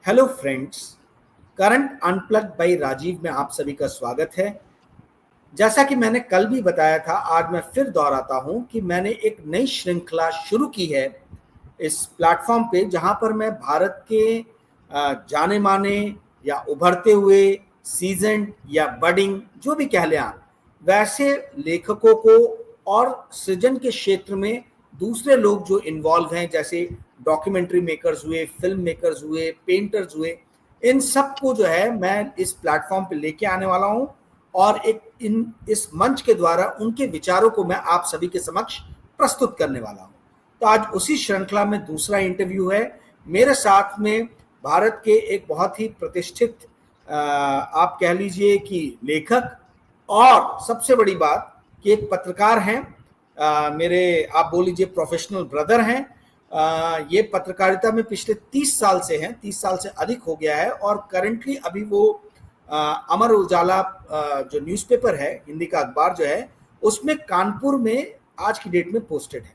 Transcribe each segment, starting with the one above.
Hello friends. Current unplugged by Rajiv में आप सभी का स्वागत है। जैसा कि मैंने कल भी बताया था, आज मैं फिर दोहराता हूं कि मैंने एक नई श्रृंखला शुरू की है इस प्लेटफॉर्म पे, जहां पर मैं भारत के जाने माने या उभरते हुए सीजन या बडिंग जो भी कह लें आप, वैसे लेखकों को और सृजन के क्षेत्र में दूसरे लोग जो इन्वॉल्व हैं, जैसे डॉक्यूमेंट्री मेकर्स हुए, फिल्म मेकर्स हुए, पेंटर्स हुए, इन सबको जो है मैं इस प्लेटफॉर्म पे लेके आने वाला हूं और इस मंच के द्वारा उनके विचारों को मैं आप सभी के समक्ष प्रस्तुत करने वाला हूं। तो आज उसी श्रृंखला में दूसरा इंटरव्यू है। मेरे साथ में भारत के एक बहुत ही प्रतिष्ठित आप कह लीजिए कि लेखक और सबसे बड़ी बात कि एक पत्रकार हैं, मेरे आप बोल लीजिए प्रोफेशनल ब्रदर हैं। ये पत्रकारिता में पिछले 30 साल से हैं, 30 साल से अधिक हो गया है और करंटली अभी वो अमर उजाला जो न्यूज़पेपर है, हिंदी का अखबार जो है, उसमें कानपुर में आज की डेट में पोस्टेड है।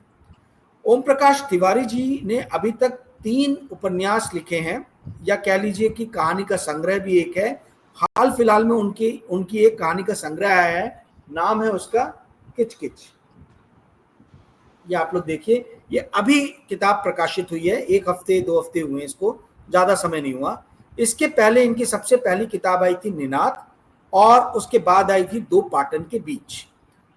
ओम प्रकाश तिवारी जी ने अभी तक 3 उपन्यास लिखे हैं, या कह लीजिए कि कहानी का संग्रह भी एक है। हाल फिलहाल में उनकी उनकी एक कहानी का संग्रह आया है, नाम है उसका किच किच। ये आप लोग देखिए, ये अभी किताब प्रकाशित हुई है, 1 हफ्ते 2 हफ्ते हुए हैं इसको, ज़्यादा समय नहीं हुआ। इसके पहले इनकी सबसे पहली किताब आई थी निनाद, और उसके बाद आई थी दो पाटन के बीच।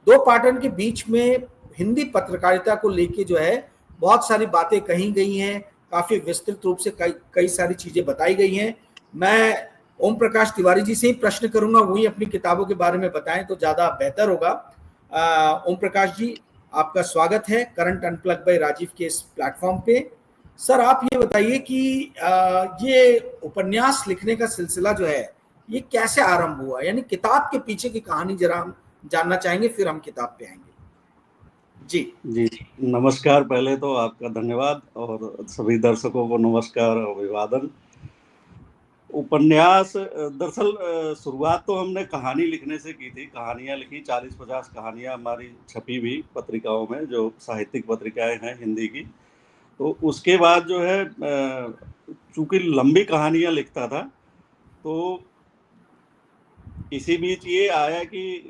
दो पाटन के बीच में हिंदी पत्रकारिता को लेके जो है बहुत सारी बातें कही गई हैं, काफ़ी विस्तृत रूप से कई कई सारी चीज़ें बताई गई हैं। मैं ओम प्रकाश तिवारी जी से ही प्रश्न करूंगा, वही अपनी किताबों के बारे में बताएं तो ज़्यादा बेहतर होगा। ओम प्रकाश जी, आपका स्वागत है करंट अनप्लग बाय राजीव के इस प्लेटफॉर्म पे। सर, आप ये बताइए कि ये उपन्यास लिखने का सिलसिला जो है, ये कैसे आरंभ हुआ, यानी किताब के पीछे की कहानी जरा हम जानना चाहेंगे, फिर हम किताब पे आएंगे। जी जी, नमस्कार। पहले तो आपका धन्यवाद और सभी दर्शकों को नमस्कार और अभिवादन। उपन्यास दरअसल शुरुआत तो हमने कहानी लिखने से की थी। कहानियां लिखी, 40-50 कहानियां हमारी छपी भी पत्रिकाओं में, जो साहित्यिक पत्रिकाएं हैं हिंदी की। तो उसके बाद जो है चूंकि लंबी कहानियां लिखता था, तो इसी बीच ये आया कि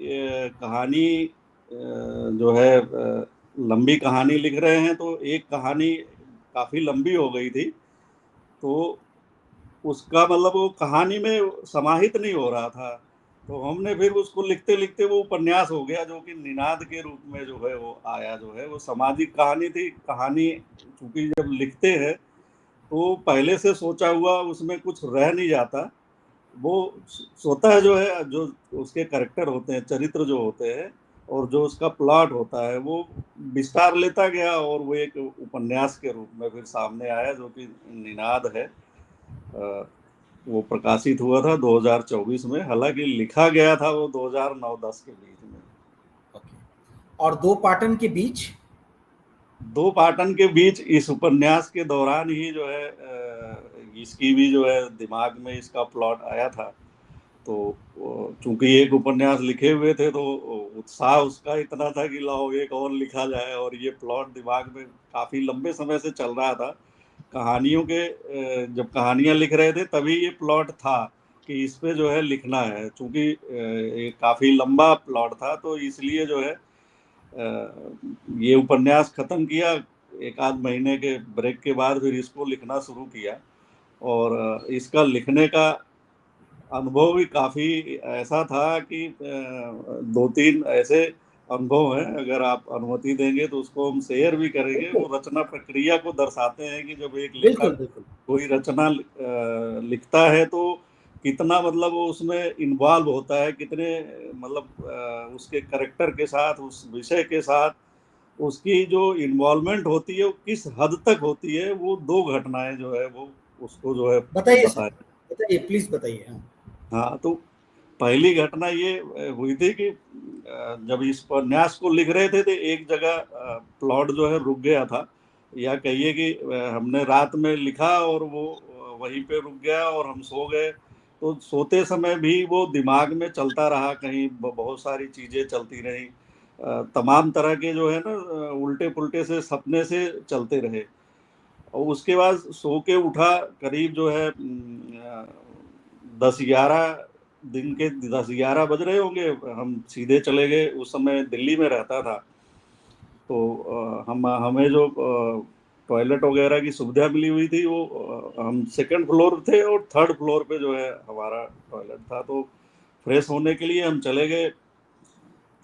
कहानी जो है लंबी कहानी लिख रहे हैं, तो एक कहानी काफ़ी लंबी हो गई थी, तो उसका मतलब वो कहानी में समाहित नहीं हो रहा था। तो हमने फिर उसको लिखते लिखते वो उपन्यास हो गया, जो कि निनाद के रूप में जो है वो आया। जो है वो सामाजिक कहानी थी। कहानी चूंकि जब लिखते हैं तो पहले से सोचा हुआ उसमें कुछ रह नहीं जाता। वो स्वतः जो है, जो उसके कैरेक्टर होते हैं, चरित्र जो होते हैं, और जो उसका प्लॉट होता है, वो विस्तार लेता गया और वो एक उपन्यास के रूप में फिर सामने आया, जो कि निनाद है। वो प्रकाशित हुआ था 2024 में। हालांकि लिखा गया था वो 2009-10 के बीच में। ओके। और दो पाटन के बीच? दो पाटन के बीच इस उपन्यास के दौरान ही जो है इसकी भी जो है दिमाग में इसका प्लॉट आया था। तो चूंकि एक उपन्यास लिखे हुए थे, तो उत्साह उसका इतना था कि लाओ एक और लिखा जाए, और ये प्लॉट दिमाग में काफी लंबे समय से चल रहा था। कहानियों के जब कहानियां लिख रहे थे तभी ये प्लॉट था कि इस पे जो है लिखना है। चूंकि ये काफी लंबा प्लॉट था, तो इसलिए जो है ये उपन्यास खत्म किया। एक आध महीने के ब्रेक के बाद फिर इसको लिखना शुरू किया, और इसका लिखने का अनुभव भी काफी ऐसा था कि 2-3 ऐसे अनुभव हैं, अगर आप अनुमति देंगे तो उसको हम शेयर भी करेंगे। बिल्कुल वो रचना प्रक्रिया को दर्शाते हैं कि जब एक बिल्कुल। लेखक बिल्कुल कोई रचना लिखता है, तो कितना मतलब वो उसमें इन्वॉल्व होता है, कितने मतलब उसके करेक्टर के साथ, उस विषय के साथ उसकी जो इन्वॉल्वमेंट होती है वो किस हद तक होती है। वो दो घटनाएं जो है वो उसको जो है बताइए सर, बताए। बताइए प्लीज बताइए। हाँ। हाँ, तो पहली घटना ये हुई थी कि जब इस उपन्यास को लिख रहे थे, तो एक जगह प्लॉट जो है रुक गया था, या कहिए कि हमने रात में लिखा और वो वहीं पे रुक गया और हम सो गए। तो सोते समय भी वो दिमाग में चलता रहा, कहीं बहुत सारी चीजें चलती रही। तमाम तरह के जो है ना उल्टे पुल्टे से सपने से चलते रहे। और उसके बाद सो के उठा, करीब जो है 10-11 दिन के 10-11 बज रहे होंगे, हम सीधे चले गए। उस समय दिल्ली में रहता था, तो हम हमें जो टॉयलेट वगैरह की सुविधा मिली हुई थी, वो हम सेकंड फ्लोर थे और थर्ड फ्लोर पे जो है हमारा टॉयलेट था। तो फ्रेश होने के लिए हम चले गए।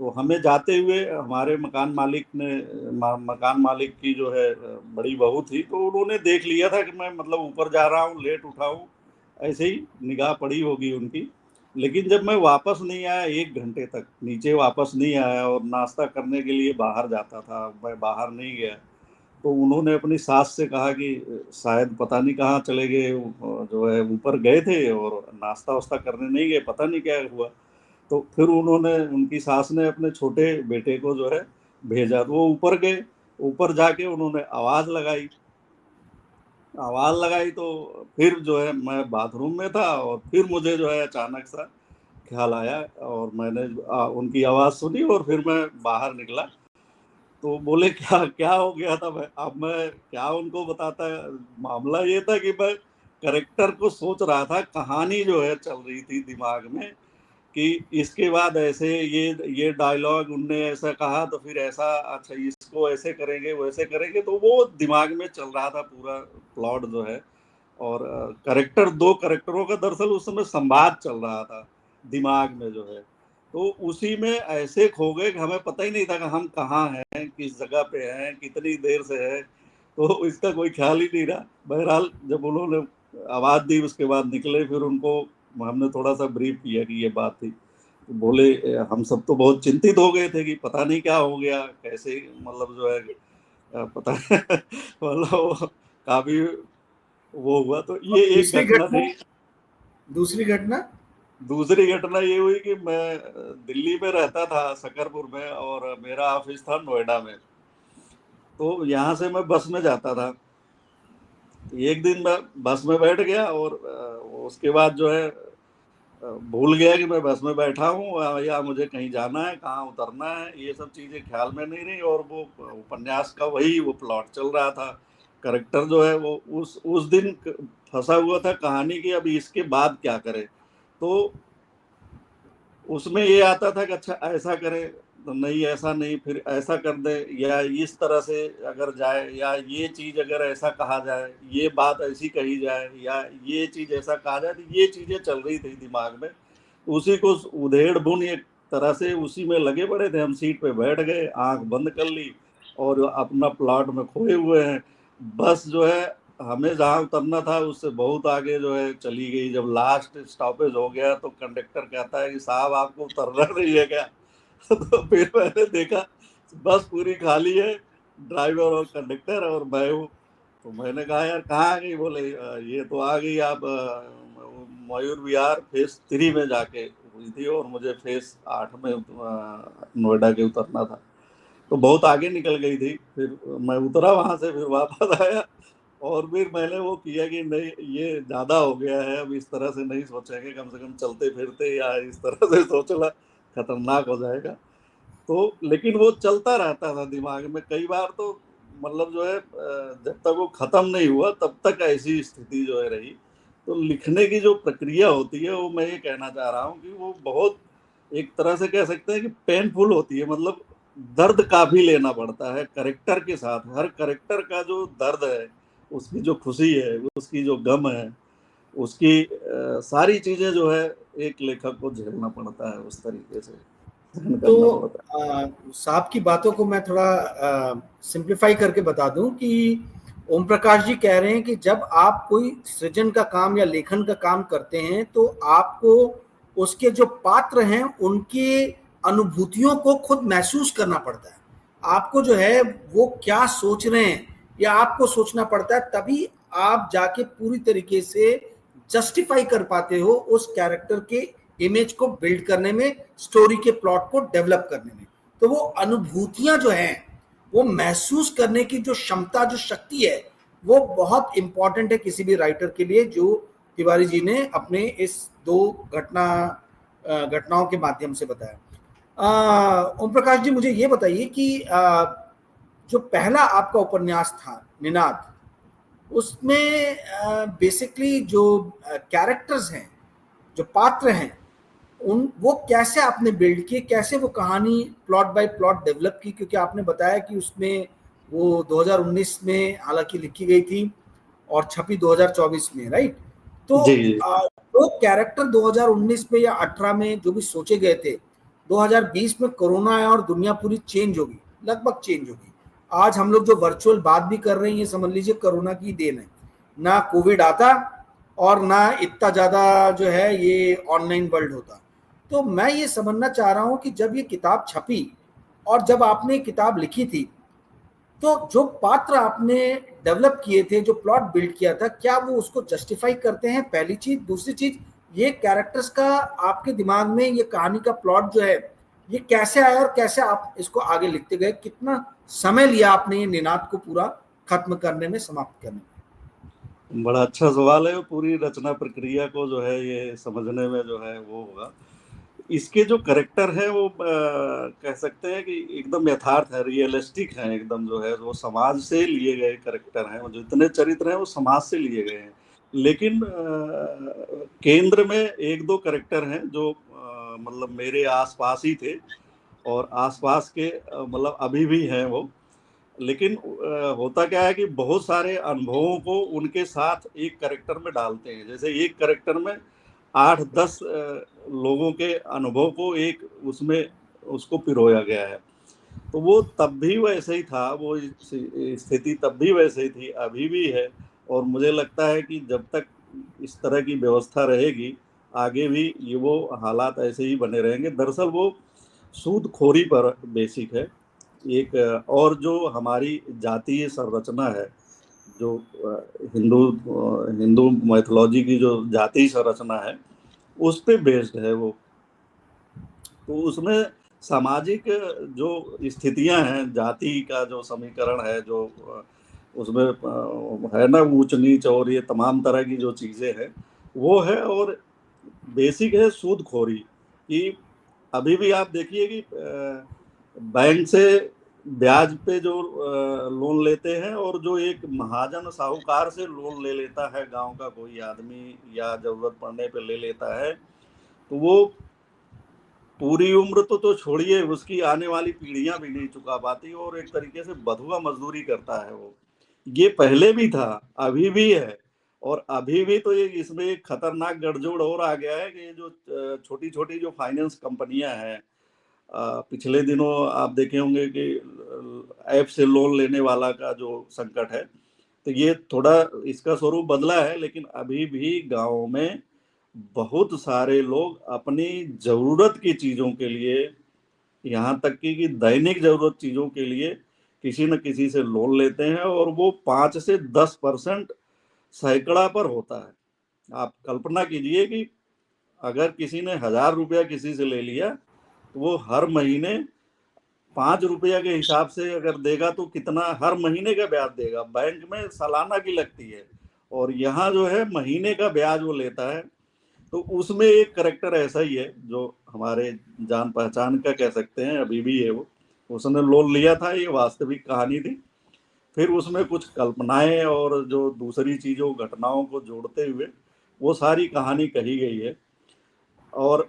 तो हमें जाते हुए हमारे मकान मालिक ने मकान मालिक की जो है बड़ी बहू थी, तो उन्होंने देख लिया था कि मैं मतलब ऊपर जा रहा हूँ, लेट उठा हूँ, ऐसे ही निगाह पड़ी होगी उनकी। लेकिन जब मैं वापस नहीं आया, 1 घंटे तक नीचे वापस नहीं आया और नाश्ता करने के लिए बाहर जाता था, मैं बाहर नहीं गया, तो उन्होंने अपनी सास से कहा कि शायद पता नहीं कहाँ चले गए, जो है ऊपर गए थे और नाश्ता वास्ता करने नहीं गए, पता नहीं क्या हुआ। तो फिर उन्होंने, उनकी सास ने अपने छोटे बेटे को जो है भेजा, तो वो ऊपर गए। ऊपर जाके उन्होंने आवाज लगाई तो फिर जो है मैं बाथरूम में था, और फिर मुझे जो है अचानक सा ख्याल आया, और मैंने उनकी आवाज सुनी और फिर मैं बाहर निकला। तो बोले क्या क्या हो गया था। मैं क्या उनको बताता। मामला ये था कि मैं करेक्टर को सोच रहा था, कहानी जो है चल रही थी दिमाग में कि इसके बाद ऐसे ये डायलॉग उनने ऐसा कहा तो फिर ऐसा, अच्छा इसको ऐसे करेंगे वैसे करेंगे, तो वो दिमाग में चल रहा था पूरा प्लॉट जो है। और करेक्टर, 2 करेक्टरों का दरअसल उस समय संवाद चल रहा था दिमाग में जो है। तो उसी में ऐसे खो गए कि हमें पता ही नहीं था कि हम कहाँ हैं, किस जगह पे हैं, कितनी देर से है, तो इसका कोई ख्याल ही नहीं रहा। बहरहाल जब उन्होंने आवाज दी उसके बाद निकले, फिर उनको हमने थोड़ा सा ब्रीफ किया कि ये बात थी। तो बोले हम सब तो बहुत चिंतित हो गए थे कि पता नहीं क्या हो गया, कैसे मतलब जो है पता मतलब काफी वो हुआ। तो और ये एक घटना थी। दूसरी घटना। दूसरी घटना ये हुई कि मैं दिल्ली में रहता था, शकरपुर में, और मेरा ऑफिस था नोएडा में। तो यहाँ से मैं बस में जाता था। एक दिन मैं बस में बैठ गया और उसके बाद जो है भूल गया कि मैं बस में बैठा हूँ या मुझे कहीं जाना है, कहाँ उतरना है, ये सब चीजें ख्याल में नहीं रही। और वो उपन्यास का वही वो प्लॉट चल रहा था। करेक्टर जो है वो उस दिन फंसा हुआ था कहानी की, अभी इसके बाद क्या करे। तो उसमें ये आता था कि अच्छा ऐसा करे, तो नहीं ऐसा नहीं, फिर ऐसा कर दे, या इस तरह से अगर जाए, या ये चीज अगर ऐसा कहा जाए, ये बात ऐसी कही जाए, या ये चीज ऐसा कहा जाए। तो ये चीजें चल रही थी दिमाग में, उसी को उधेड़ बुन एक तरह से उसी में लगे पड़े थे। हम सीट पे बैठ गए, आंख बंद कर ली और अपना प्लॉट में खोए हुए हैं। बस जो है हमें जहाँ उतरना था उससे बहुत आगे जो है चली गई। जब लास्ट स्टॉपेज हो गया तो कंडक्टर कहता है कि साहब आपको उतरना नहीं है क्या? तो फिर मैंने देखा बस पूरी खाली है, ड्राइवर और कंडक्टर और मैं हूँ। तो मैंने कहा यार कहाँ आ गई? बोले ये तो आ गई आप मयूर विहार फेज 3 में जाके हुई थी, और मुझे फेज 8 में नोएडा के उतरना था। तो बहुत आगे निकल गई थी। फिर मैं उतरा वहां से, फिर वापस आया, और फिर मैंने वो किया कि नहीं ये ज्यादा हो गया है, अब इस तरह से नहीं सोचेंगे, कम से कम चलते फिरते या इस तरह से सोचना खतरनाक हो जाएगा। तो लेकिन वो चलता रहता था दिमाग में कई बार। तो मतलब जो है जब तक वो खत्म नहीं हुआ तब तक ऐसी स्थिति जो है रही। तो लिखने की जो प्रक्रिया होती है वो मैं ये कहना चाह रहा हूँ कि वो बहुत एक तरह से कह सकते हैं कि पेनफुल होती है। मतलब दर्द काफी लेना पड़ता है करेक्टर के साथ। हर करेक्टर का जो दर्द है, उसकी जो खुशी है, उसकी जो गम है, उसकी सारी चीजें जो है एक लेखक को झेलना पड़ता है, उस तरीके से सहन करना तो पड़ता है। साहब की बातों को मैं थोड़ा सिंप्लीफाई करके बता दूं कि ओम प्रकाश जी कह रहे हैं कि जब आप कोई सृजन का काम या लेखन का काम करते हैं तो आपको उसके जो पात्र हैं उनके अनुभूतियों को खुद महसूस करना पड़ता है। आपको जो है वो क्या सोच रहे हैं या आपको सोचना पड़ता है, तभी आप जाके पूरी तरीके से जस्टिफाई कर पाते हो उस कैरेक्टर के इमेज को बिल्ड करने में, स्टोरी के प्लॉट को डेवलप करने में। तो वो अनुभूतियां जो हैं, वो महसूस करने की जो क्षमता, जो शक्ति है, वो बहुत इंपॉर्टेंट है किसी भी राइटर के लिए, जो तिवारी जी ने अपने इस 2 घटनाओं के माध्यम से बताया। ओम प्रकाश जी मुझे ये बताइए कि जो पहला आपका उपन्यास था निनाद, उसमें बेसिकली जो कैरेक्टर्स हैं, जो पात्र हैं, उन वो कैसे आपने बिल्ड किए, कैसे वो कहानी प्लॉट बाय प्लॉट डेवलप की? क्योंकि आपने बताया कि उसमें वो 2019 में हालांकि लिखी गई थी और छपी 2024 में, राइट? तो जी जी। जो कैरेक्टर 2019 में या 18 में जो भी सोचे गए थे, 2020 में कोरोना आया और दुनिया पूरी चेंज होगी, लगभग चेंज होगी। आज हम लोग जो वर्चुअल बात भी कर रहे हैं, ये समझ लीजिए कोरोना की देन है। ना कोविड आता और ना इतना ज्यादा जो है ये ऑनलाइन वर्ल्ड होता। तो मैं ये समझना चाह रहा हूं कि जब ये किताब छपी और जब आपने किताब लिखी थी, तो जो पात्र आपने डेवलप किए थे, जो प्लॉट बिल्ड किया था, क्या वो उसको जस्टिफाई करते हैं? पहली चीज। दूसरी चीज, ये कैरेक्टर्स का आपके दिमाग में ये कहानी का प्लॉट जो है, ये कैसे आया और कैसे आप इसको आगे लिखते गए? कितना समय लिया आपने ये निनाद को पूरा खत्म करने में, समाप्त करने में? बड़ा अच्छा सवाल है। पूरी रचना प्रक्रिया को जो है ये समझने में जो है वो होगा। इसके जो करेक्टर है वो कह सकते हैं कि एकदम यथार्थ है, रियलिस्टिक है एकदम, जो है वो समाज से लिए गए करेक्टर हैं। जो इतने चरित्र हैं वो समाज से लिए गए हैं। लेकिन केंद्र में एक दो करेक्टर हैं जो मतलब मेरे आसपास ही थे और आसपास के मतलब अभी भी हैं वो। लेकिन होता क्या है कि बहुत सारे अनुभवों को उनके साथ एक करेक्टर में डालते हैं। जैसे एक करेक्टर में 8-10 लोगों के अनुभव को एक उसमें उसको पिरोया गया है। तो वो तब भी वैसे ही था, वो स्थिति तब भी वैसे ही थी, अभी भी है। और मुझे लगता है कि जब तक इस तरह की व्यवस्था रहेगी, आगे भी ये वो हालात ऐसे ही बने रहेंगे। दरअसल वो सूदखोरी पर बेसिक है एक। और जो हमारी जातीय संरचना है, जो हिंदू मैथोलॉजी की जो जातीय संरचना है, उस पे बेस्ड है वो। तो उसमें सामाजिक जो स्थितियां हैं, जाति का जो समीकरण है, जो उसमें है ना, ऊंच नीच और ये तमाम तरह की जो चीजें हैं वो है। और बेसिक है सूदखोरी कि अभी भी आप देखिए कि बैंक से ब्याज पे जो लोन लेते हैं, और जो एक महाजन साहूकार से लोन ले लेता है गांव का कोई आदमी, या जरूरत पड़ने पे ले लेता है, तो वो पूरी उम्र तो छोड़िए, उसकी आने वाली पीढ़ियां भी नहीं चुका पाती, और एक तरीके से बधुआ मजदूरी करता है वो। ये पहले भी था, अभी भी है। और अभी भी तो ये इसमें एक खतरनाक गठजोड़ और आ गया है कि जो छोटी छोटी जो फाइनेंस कंपनियां हैं, पिछले दिनों आप देखे होंगे कि ऐप से लोन लेने वाला का जो संकट है, तो ये थोड़ा इसका स्वरूप बदला है। लेकिन अभी भी गाँव में बहुत सारे लोग अपनी जरूरत की चीजों के लिए, यहाँ तक कि दैनिक जरूरत चीजों के लिए किसी न किसी से लोन लेते हैं, और वो 5 से 10% सैकड़ा पर होता है। आप कल्पना कीजिए कि अगर किसी ने 1,000 रुपया किसी से ले लिया, तो वो हर महीने 5 रुपया के हिसाब से अगर देगा तो कितना हर महीने का ब्याज देगा। बैंक में सालाना की लगती है, और यहाँ जो है महीने का ब्याज वो लेता है। तो उसमें एक करेक्टर ऐसा ही है जो हमारे जान पहचान का कह सकते हैं, अभी भी है वो। उसने लोन लिया था, ये वास्तविक कहानी थी। फिर उसमें कुछ कल्पनाएं और जो दूसरी चीजों घटनाओं को जोड़ते हुए वो सारी कहानी कही गई है। और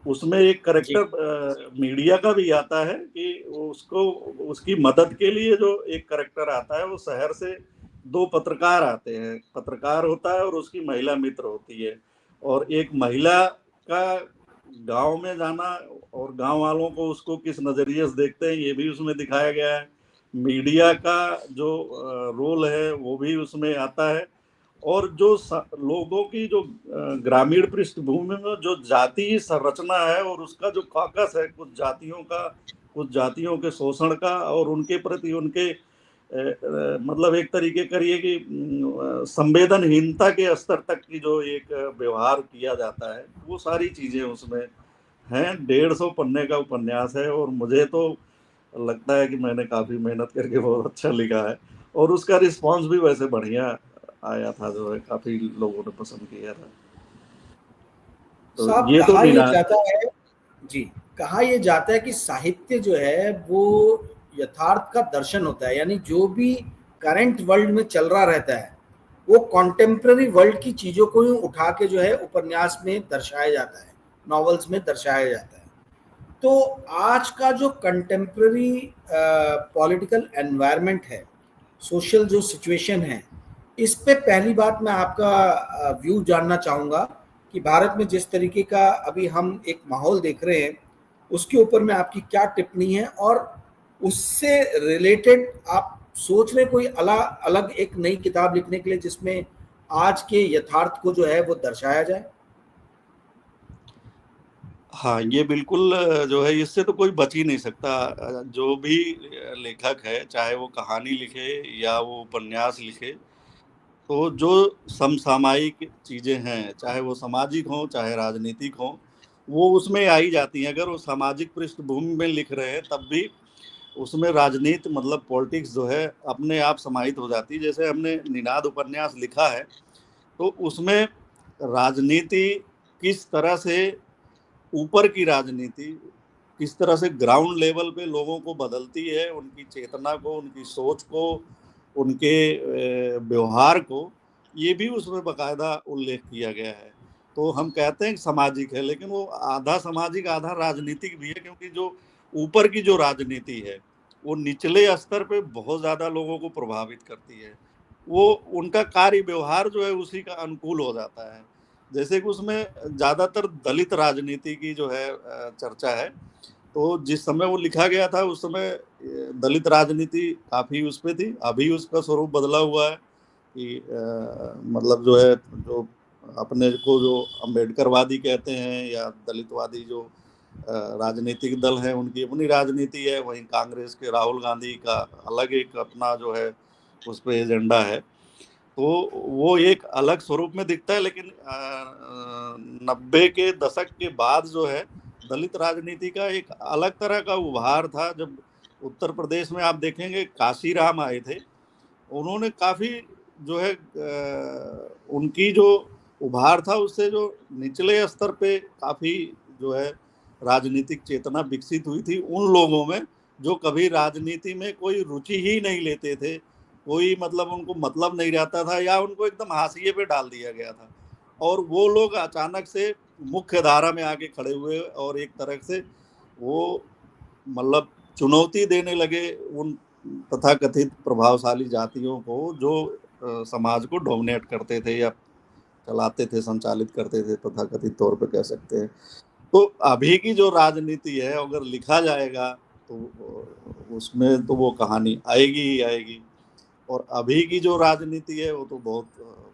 उसमें एक जी। करेक्टर मीडिया का भी आता है कि उसको, उसकी मदद के लिए जो एक करेक्टर आता है, वो शहर से 2 पत्रकार आते हैं। पत्रकार होता है और उसकी महिला मित्र होती है। और एक महिला का गांव में जाना, और गांव वालों को उसको किस नजरिए से देखते हैं, ये भी उसमें दिखाया गया है। मीडिया का जो रोल है वो भी उसमें आता है। और जो लोगों की जो ग्रामीण पृष्ठभूमि में जो जातीय संरचना है, और उसका जो कॉकस है कुछ जातियों का, कुछ जातियों के शोषण का, और उनके प्रति उनके मतलब एक तरीके करिए कि संवेदनहीनता के स्तर तक की जो एक व्यवहार किया जाता है, वो सारी चीजें उसमें हैं। 150 पन्ने का उपन्यास है, और मुझे तो लगता है कि मैंने काफी मेहनत करके बहुत अच्छा लिखा है। और उसका रिस्पांस भी वैसे बढ़िया आया था, जो है काफी लोगों ने पसंद किया था। तो साहब, ये तो कहा यह नीना। जाता है, जी, कहा यह जाता है कि साहित्य जो है वो यथार्थ का दर्शन होता है। यानी जो भी करंट वर्ल्ड में चल रहा रहता है वो कॉन्टेम्प्ररी वर्ल्ड की चीजों को ही उठा के जो है उपन्यास में दर्शाया जाता है, नॉवेल्स में दर्शाया जाता है। तो आज का जो कंटेम्प्ररी पॉलिटिकल एनवायरनमेंट है, सोशल जो सिचुएशन है, इस पे पहली बात मैं आपका व्यू जानना चाहूँगा कि भारत में जिस तरीके का अभी हम एक माहौल देख रहे हैं उसके ऊपर में आपकी क्या टिप्पणी है, और उससे रिलेटेड आप सोच रहे कोई अलग अलग एक नई किताब लिखने के लिए जिसमें आज के यथार्थ को जो है वो दर्शाया जाए? हाँ, ये बिल्कुल जो है इससे तो कोई बच ही नहीं सकता। जो भी लेखक है, चाहे वो कहानी लिखे या वो उपन्यास लिखे, तो जो समसामयिक चीजें हैं, चाहे वो सामाजिक हों चाहे राजनीतिक हों, वो उसमें आ ही जाती हैं। अगर वो सामाजिक पृष्ठभूमि में लिख रहे हैं तब भी उसमें राजनीति मतलब पॉलिटिक्स जो है अपने आप समाहित हो जाती है। जैसे हमने निनाद उपन्यास लिखा है तो उसमें राजनीति किस तरह से, ऊपर की राजनीति किस तरह से ग्राउंड लेवल पे लोगों को बदलती है, उनकी चेतना को, उनकी सोच को, उनके व्यवहार को, ये भी उसमें बकायदा उल्लेख किया गया है। तो हम कहते हैं कि सामाजिक है, लेकिन वो आधा सामाजिक आधा राजनीतिक भी है, क्योंकि जो ऊपर की जो राजनीति है वो निचले स्तर पे बहुत ज्यादा लोगों को प्रभावित करती है। वो उनका कार्य व्यवहार जो है उसी का अनुकूल हो जाता है। जैसे कि उसमें ज्यादातर दलित राजनीति की जो है चर्चा है। तो जिस समय वो लिखा गया था उस समय दलित राजनीति काफी उस पे थी। अभी उसका स्वरूप बदला हुआ है कि मतलब जो है, जो अपने को जो अम्बेडकरवादी कहते हैं या दलितवादी जो राजनीतिक दल है, उनकी अपनी राजनीति है। वहीं कांग्रेस के राहुल गांधी का अलग एक अपना जो है उस पर एजेंडा है। तो वो एक अलग स्वरूप में दिखता है। लेकिन 90 के दशक के बाद जो है दलित राजनीति का एक अलग तरह का उभार था। जब उत्तर प्रदेश में आप देखेंगे काशीराम आए थे, उन्होंने काफी जो है उनकी जो उभार था उससे जो निचले स्तर पे काफी जो है राजनीतिक चेतना विकसित हुई थी उन लोगों में जो कभी राजनीति में कोई रुचि ही नहीं लेते थे। कोई मतलब उनको मतलब नहीं रहता था या उनको एकदम हाशिए पे डाल दिया गया था, और वो लोग अचानक से मुख्य धारा में आके खड़े हुए और एक तरह से वो मतलब चुनौती देने लगे उन तथाकथित प्रभावशाली जातियों को जो समाज को डोमिनेट करते थे या चलाते थे, संचालित करते थे, तथाकथित तौर पे कह सकते हैं। तो अभी की जो राजनीति है अगर लिखा जाएगा तो उसमें तो वो कहानी आएगी ही आएगी। और अभी की जो राजनीति है वो तो बहुत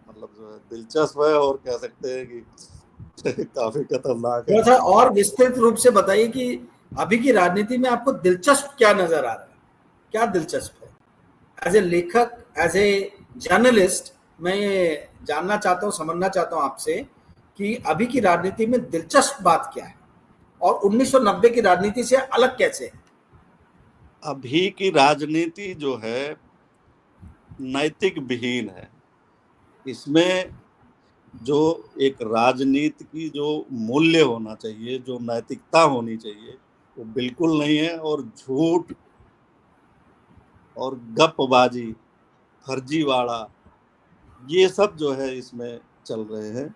मतलब जो है दिलचस्प है, और कह सकते हैं कि काफी खतरनाक है। थोड़ा सा और विस्तृत रूप से बताइए कि अभी की राजनीति में आपको दिलचस्प क्या नजर आ रहा है, क्या दिलचस्प है? एज ए लेखक, एज ए जर्नलिस्ट, मैं ये जानना चाहता हूँ, समझना चाहता हूँ आपसे कि अभी की राजनीति में दिलचस्प बात क्या है और 1990 की राजनीति से अलग कैसे है? अभी की राजनीति जो है नैतिक विहीन है। इसमें जो एक राजनीति की जो मूल्य होना चाहिए, जो नैतिकता होनी चाहिए, वो बिल्कुल नहीं है। और झूठ और गपबाजी, फर्जीवाड़ा, ये सब जो है इसमें चल रहे हैं।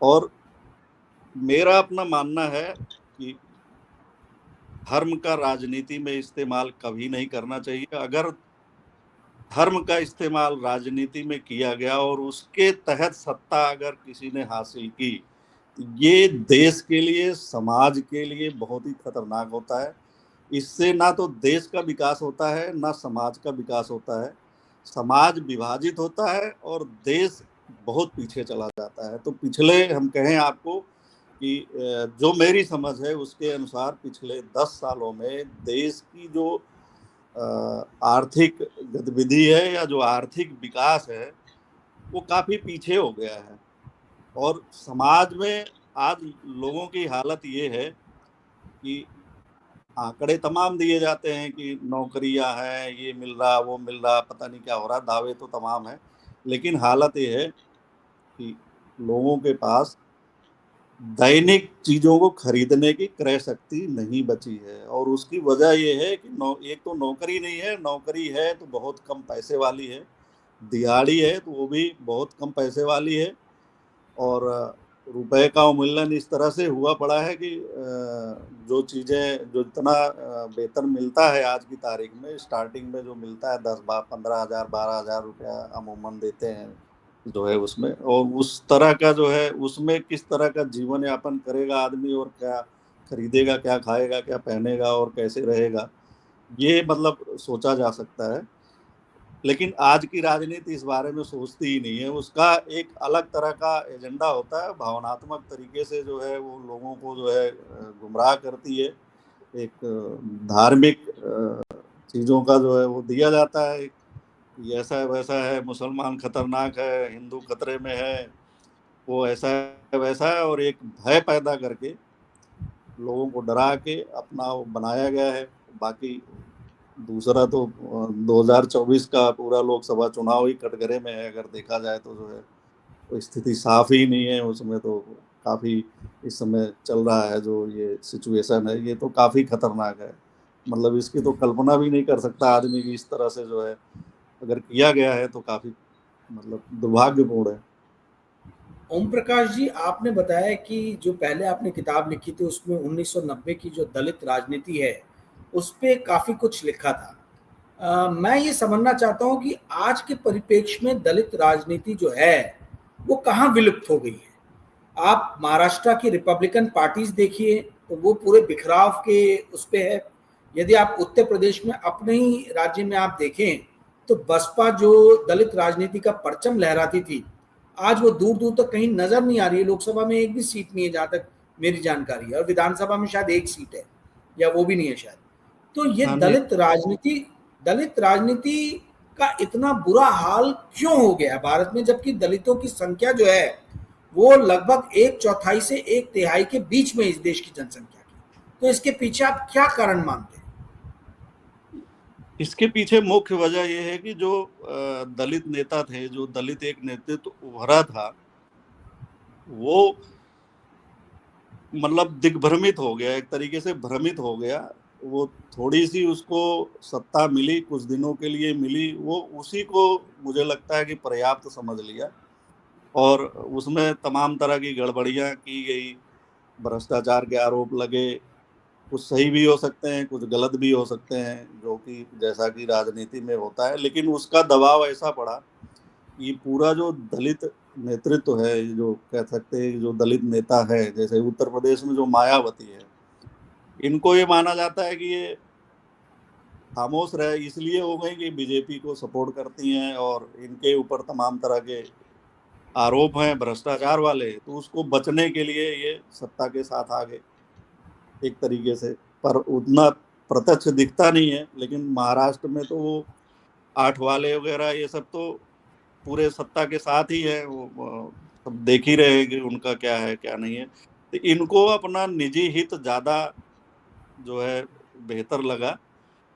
और मेरा अपना मानना है कि धर्म का राजनीति में इस्तेमाल कभी नहीं करना चाहिए। अगर धर्म का इस्तेमाल राजनीति में किया गया और उसके तहत सत्ता अगर किसी ने हासिल की, ये देश के लिए, समाज के लिए बहुत ही खतरनाक होता है। इससे ना तो देश का विकास होता है ना समाज का विकास होता है। समाज विभाजित होता है और देश बहुत पीछे चला जाता है। तो पिछले हम कहें आपको कि जो मेरी समझ है उसके अनुसार पिछले 10 सालों में देश की जो आर्थिक गतिविधि है या जो आर्थिक विकास है वो काफी पीछे हो गया है। और समाज में आज लोगों की हालत ये है कि आंकड़े तमाम दिए जाते हैं कि नौकरियां हैं, ये मिल रहा, वो मिल रहा, पता नहीं क्या हो रहा, दावे तो तमाम है। लेकिन हालत ये है कि लोगों के पास दैनिक चीजों को खरीदने की क्रय शक्ति नहीं बची है। और उसकी वजह यह है कि एक तो नौकरी नहीं है, नौकरी है तो बहुत कम पैसे वाली है, दिहाड़ी है तो वो भी बहुत कम पैसे वाली है। और रुपए का अवमूल्यन इस तरह से हुआ पड़ा है कि जो चीज़ें, जो इतना वेतन मिलता है आज की तारीख में, स्टार्टिंग में जो मिलता है 10-15 हज़ार 12 हज़ार रुपया अमूमन देते हैं जो है उसमें, और उस तरह का जो है उसमें किस तरह का जीवन यापन करेगा आदमी, और क्या खरीदेगा, क्या खाएगा, क्या पहनेगा और कैसे रहेगा, ये मतलब सोचा जा सकता है। लेकिन आज की राजनीति इस बारे में सोचती ही नहीं है। उसका एक अलग तरह का एजेंडा होता है, भावनात्मक तरीके से जो है वो लोगों को जो है गुमराह करती है। एक धार्मिक चीज़ों का जो है वो दिया जाता है, ये ऐसा है वैसा है, मुसलमान खतरनाक है, हिंदू खतरे में है, वो ऐसा है वैसा है, और एक भय पैदा करके लोगों को डरा के अपना वो बनाया गया है। बाकी दूसरा तो 2024 का पूरा लोकसभा चुनाव ही कटघरे में है, अगर देखा जाए तो जो है तो स्थिति साफ ही नहीं है उसमें। तो काफ़ी इस समय चल रहा है जो ये सिचुएशन है, ये तो काफ़ी खतरनाक है। मतलब इसकी तो कल्पना भी नहीं कर सकता आदमी की, इस तरह से जो है अगर किया गया है तो काफ़ी मतलब दुर्भाग्यपूर्ण है। ओम प्रकाश जी, आपने बताया कि जो पहले आपने किताब लिखी थी उसमें 1990 की जो दलित राजनीति है उस पे काफ़ी कुछ लिखा था। मैं ये समझना चाहता हूँ कि आज के परिप्रेक्ष्य में दलित राजनीति जो है वो कहाँ विलुप्त हो गई है। आप महाराष्ट्र की रिपब्लिकन पार्टीज देखिए तो वो पूरे बिखराव के उस पे है। यदि आप उत्तर प्रदेश में अपने ही राज्य में आप देखें तो बसपा जो दलित राजनीति का परचम लहराती थी आज वो दूर दूर तक कहीं नजर नहीं आ रही है। लोकसभा में एक भी सीट नहीं है जहां तक मेरी जानकारी है, और विधानसभा में शायद एक सीट है या वो भी नहीं है शायद। तो ये हाँ नहीं, दलित राजनीति का इतना बुरा हाल क्यों हो गया भारत में, जबकि दलितों की संख्या जो है वो लगभग एक चौथाई से एक तिहाई के बीच में इस देश की जनसंख्या की। तो इसके पीछे आप क्या कारण मानते हैं? इसके पीछे मुख्य वजह यह है कि जो दलित नेता थे, जो दलित एक नेतृत्व उभरा था, वो मतलब दिग्भ्रमित हो गया, एक तरीके से भ्रमित हो गया। वो थोड़ी सी उसको सत्ता मिली, कुछ दिनों के लिए मिली, वो उसी को मुझे लगता है कि पर्याप्त समझ लिया, और उसमें तमाम तरह की गड़बड़ियां की गई, भ्रष्टाचार के आरोप लगे। कुछ सही भी हो सकते हैं, कुछ गलत भी हो सकते हैं, जो कि जैसा कि राजनीति में होता है। लेकिन उसका दबाव ऐसा पड़ा, ये पूरा जो दलित नेतृत्व है, जो कह सकते हैं जो दलित नेता है, जैसे उत्तर प्रदेश में जो मायावती है, इनको ये माना जाता है कि ये खामोश रहे इसलिए हो गई कि बीजेपी को सपोर्ट करती हैं, और इनके ऊपर तमाम तरह के आरोप हैं भ्रष्टाचार वाले, तो उसको बचने के लिए ये सत्ता के साथ आ गए एक तरीके से। पर उतना प्रत्यक्ष दिखता नहीं है, लेकिन महाराष्ट्र में तो वो आठ वाले वगैरह ये सब तो पूरे सत्ता के साथ ही है। वो सब देख ही रहे हैं कि उनका क्या है क्या नहीं है। तो इनको अपना निजी हित ज्यादा जो है बेहतर लगा,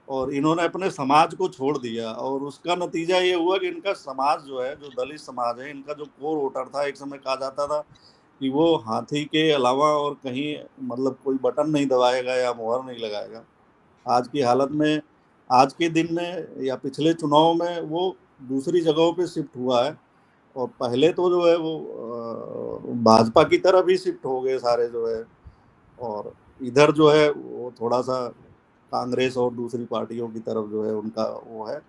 और इन्होंने अपने समाज को छोड़ दिया, और उसका नतीजा ये हुआ कि इनका समाज जो है, जो दलित समाज है, इनका जो कोर वोटर था, एक समय कहा जाता था कि वो हाथी के अलावा और कहीं मतलब कोई बटन नहीं दबाएगा या मुहर नहीं लगाएगा। आज की हालत में, आज के दिन में या पिछले चुनाव में वो दूसरी जगहों पे शिफ्ट हुआ है, और पहले तो जो है वो भाजपा की तरफ ही शिफ्ट हो गए सारे जो है, और इधर जो है वो थोड़ा सा कांग्रेस और दूसरी पार्टियों की तरफ जो है उनका वो है।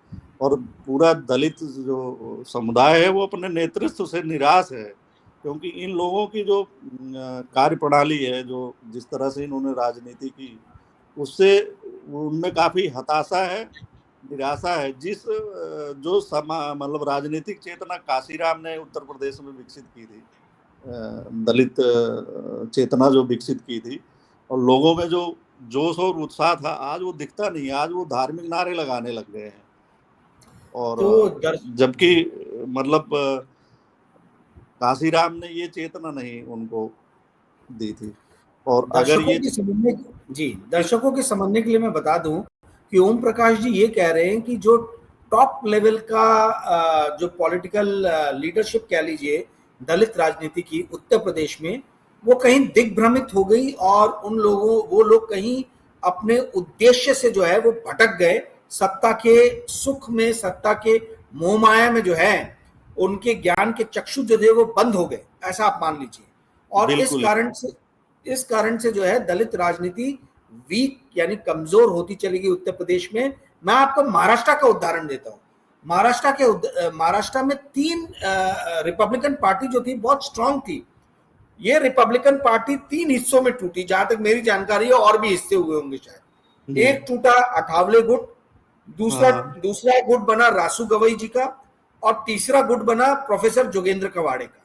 और पूरा दलित जो समुदाय है वो अपने नेतृत्व से निराश है, क्योंकि इन लोगों की जो कार्य प्रणाली है, जो जिस तरह से इन्होंने राजनीति की, उससे उनमें काफी हताशा है, निराशा है। जो मतलब राजनीतिक चेतना काशीराम ने उत्तर प्रदेश में विकसित की थी, दलित चेतना जो विकसित की थी, और लोगों में जो जोश और उत्साह था, आज वो दिखता नहीं है। आज वो धार्मिक नारे लगाने लग गए हैं, और तो जबकि जी, मतलब काशीराम ने ये चेतना नहीं उनको दी थी। और अगर दर्शकों ये की समझने जी दर्शकों के समझने के लिए मैं बता दूं कि ओम प्रकाश जी ये कह रहे हैं कि जो टॉप लेवल का जो पॉलिटिकल लीडरशिप कह लीजिए दलित राजनीति की उत्तर प्रदेश में, वो कहीं दिग्भ्रमित हो गई और वो लोग कहीं अपने उद्देश्य से जो है वो भटक गए, सत्ता के सुख में, सत्ता के मोह माया में जो है उनके ज्ञान के चक्षु जो थे वो बंद हो गए, ऐसा आप मान लीजिए। और इस कारण से जो है दलित राजनीति वीक यानी कमजोर होती चली गई उत्तर प्रदेश में। मैं आपको महाराष्ट्र का उदाहरण देता हूं। महाराष्ट्र में 3 रिपब्लिकन पार्टी जो थी बहुत स्ट्रांग थी। ये रिपब्लिकन पार्टी 3 हिस्सों में टूटी, जहां तक मेरी जानकारी है, और भी हिस्से हुए होंगे शायद। एक टूटा अठावले गुट, दूसरा गुट बना रासू गवई जी का, और तीसरा गुट बना प्रोफेसर जोगेंद्र कवाड़े का।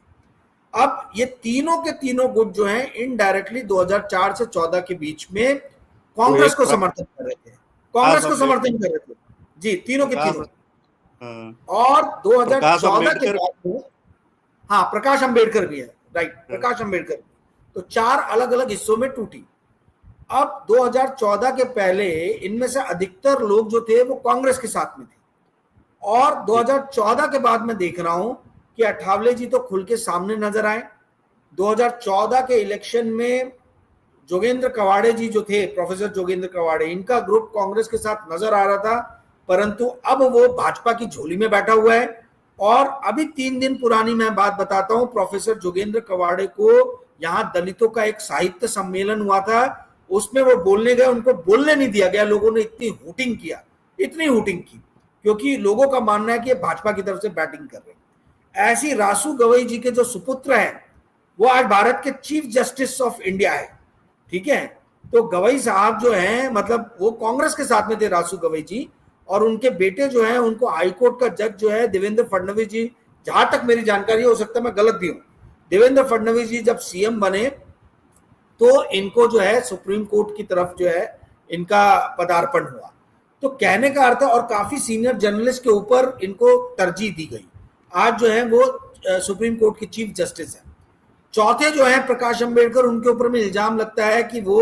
अब ये तीनों के तीनों गुट जो हैं इनडायरेक्टली 2004 से 14 के बीच में कांग्रेस को समर्थन कर रहे थे। जी, तीनों के तीनों। और 2014 के बाद में, हाँ, प्रकाश अंबेडकर भी है, राइट, प्रकाश अंबेडकर। तो 4 अलग अलग हिस्सों में टूटी। अब 2014 के पहले इनमें से अधिकतर लोग जो थे वो कांग्रेस के साथ में थे, और 2014 के बाद मैं देख रहा हूं कि अठावले जी तो खुल के सामने नजर आए। 2014 के इलेक्शन में जोगेंद्र कवाड़े जी जो थे, प्रोफेसर जोगेंद्र कवाड़े, इनका ग्रुप कांग्रेस के साथ नजर आ रहा था, परंतु अब वो भाजपा की झोली में बैठा हुआ है। और अभी 3 दिन पुरानी मैं बात बताता हूं, प्रोफेसर जोगेंद्र कवाड़े को यहां दलितों का एक साहित्य सम्मेलन हुआ था, उसमें वो बोलने गए, उनको बोलने नहीं दिया गया। लोगों ने इतनी हूटिंग की, क्योंकि लोगों का मानना है कि भाजपा की तरफ से बैटिंग कर रहे हैं। ऐसी रासू गवई जी के जो सुपुत्र हैं वो आज भारत के चीफ जस्टिस ऑफ इंडिया है, ठीक है। तो गवई साहब जो हैं, मतलब वो कांग्रेस के साथ में थे, रासू गवई जी, और उनके बेटे जो हैं उनको हाईकोर्ट का जज जो है देवेंद्र फडणवीस जी, जहां तक मेरी जानकारी हो सकता है मैं गलत भी हूं, देवेंद्र फडणवीस जी जब सीएम बने तो इनको जो है सुप्रीम कोर्ट की तरफ जो है इनका पदार्पण हुआ। तो कहने का अर्थ है, और काफी सीनियर जर्नलिस्ट के ऊपर इनको तरजीह दी गई। आज जो है वो सुप्रीम कोर्ट के चीफ जस्टिस है। चौथे जो है प्रकाश अंबेडकर, उनके ऊपर में इल्जाम लगता है कि वो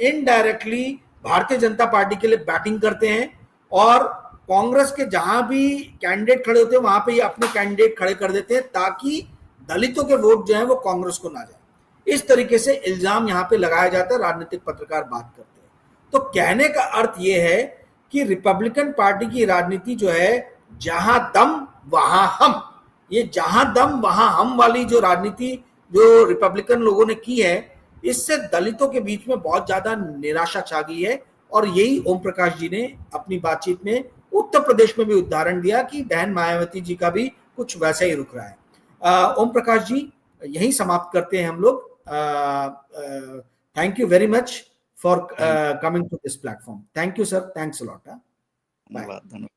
इनडायरेक्टली भारतीय जनता पार्टी के लिए बैटिंग करते हैं, और कांग्रेस के जहां भी कैंडिडेट खड़े होते हैं वहां पे ये अपने कैंडिडेट खड़े कर देते हैं, ताकि दलितों के वोट जो है वो कांग्रेस को ना जाए। इस तरीके से इल्जाम यहाँ पे लगाया जाता है, राजनीतिक पत्रकार बात करते हैं। तो कहने का अर्थ ये है कि रिपब्लिकन पार्टी की राजनीति जो है जहां दम वहां हम, ये जहां दम वहां हम वाली जो राजनीति जो रिपब्लिकन लोगों ने की है, इससे दलितों के बीच में बहुत ज्यादा निराशा छा गई है। और यही ओम प्रकाश जी ने अपनी बातचीत में उत्तर प्रदेश में भी उदाहरण दिया कि बहन मायावती जी का भी कुछ वैसा ही रुक रहा है। ओम प्रकाश जी, यही समाप्त करते हैं हम लोग। Thank you very much for coming to this platform. Thank you sir, thanks a lot. Bye.